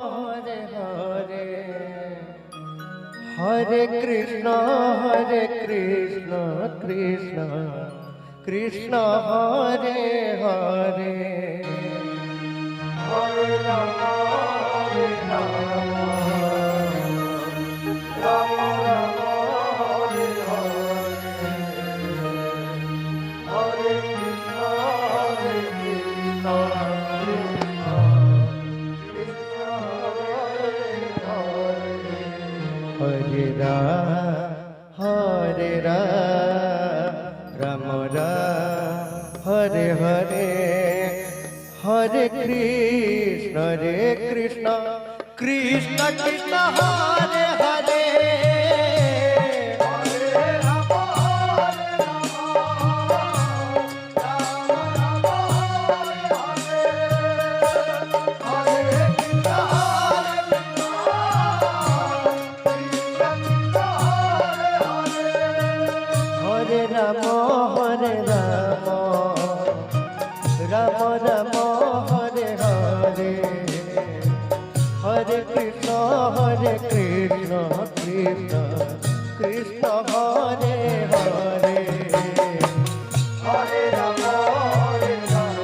Hare Hare Hare Krishna Krishna Krishna Hare Hare Hare Ram Ram Ram Hare Hare Hare Krishna Hare Ram Hare Hare Hare Krishna Krishna Krishna Hare Hare Ram Ram Hare Hare Hare Krishna Krishna Krishna Hare Hare Hare Ram Hare Hare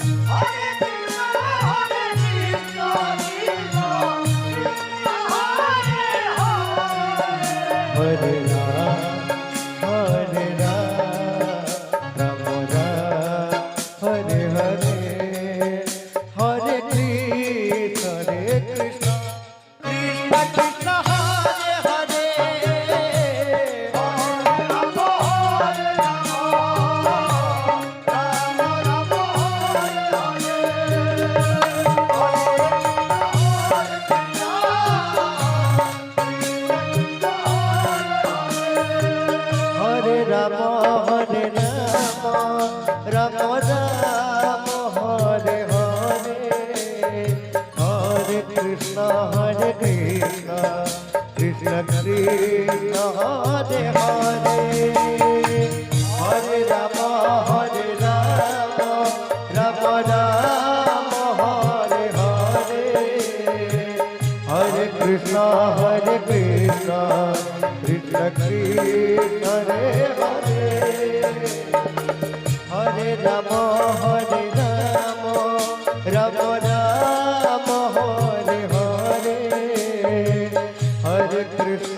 Hare Hare Krishna Krishna Krishna Hare Hare Hare Ram Ram Ram Hare Hare Hare Krishna Krishna Krishna Hare Hare Hare Ram Ram Ram Hare Hare Hare Krishna Krishna Hare Hare Hare Ram Ram Ram Hare Hare Hare Krishna Krishna Hare Hare Hare Ram Ram Ram Hare Hare Hare Krishna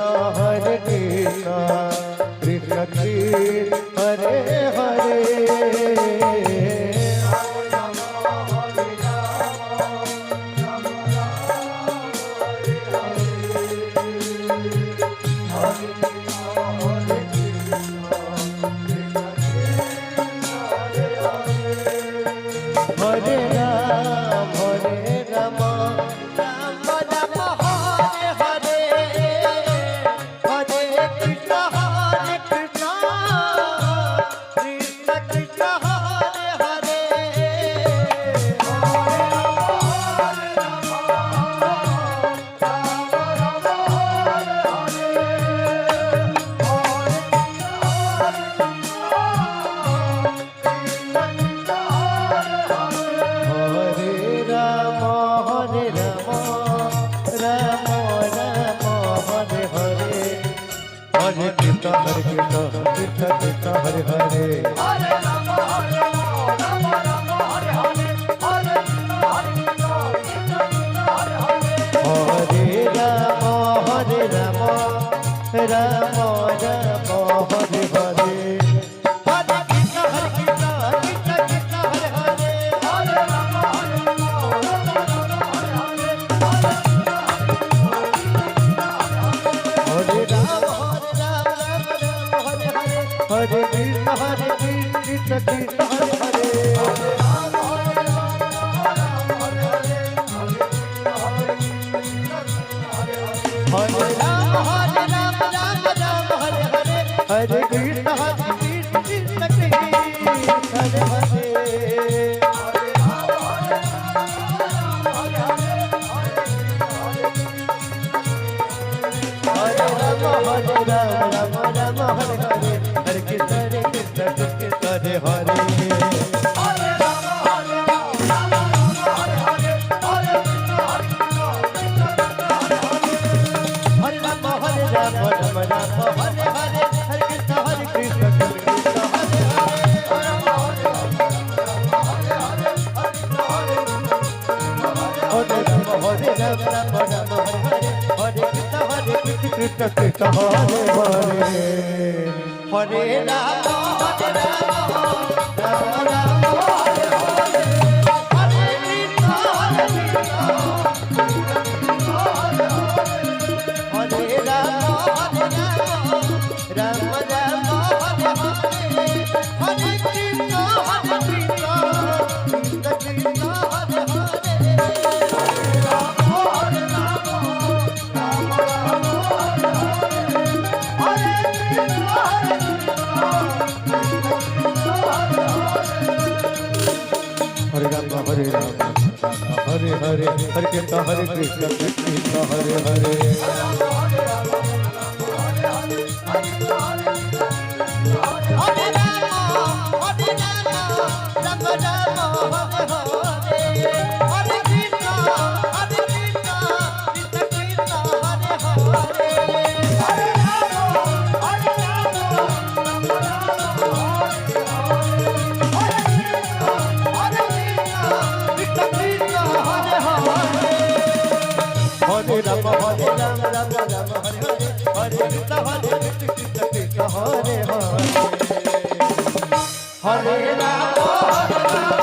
Krishna Krishna Hare Hare Hare Krishna Krishna Hare Hare Hare Ram Ram Ram Hare Hare Hare Ram Ram Hare Hare Hare Krishna Krishna Hare Hare Hare Ram Hare Hare Hare Krishna Krishna Hare Hare Ram Hare Hare Hare Krishna Krishna Hare Hare. Krishna Hare Hare Hare Ram Ram Ram Hare Hare Hare Krishna Hare Ram Ram Ram Hare Hare Hare Krishna Krishna Krishna Hare Hare Hare Ram Hare Ram Hare Hare Hare Krishna Krishna Hare Hare Hare Ram Ram Ram Hare Hare Hare Krishna Krishna Hare Hare Hare Ram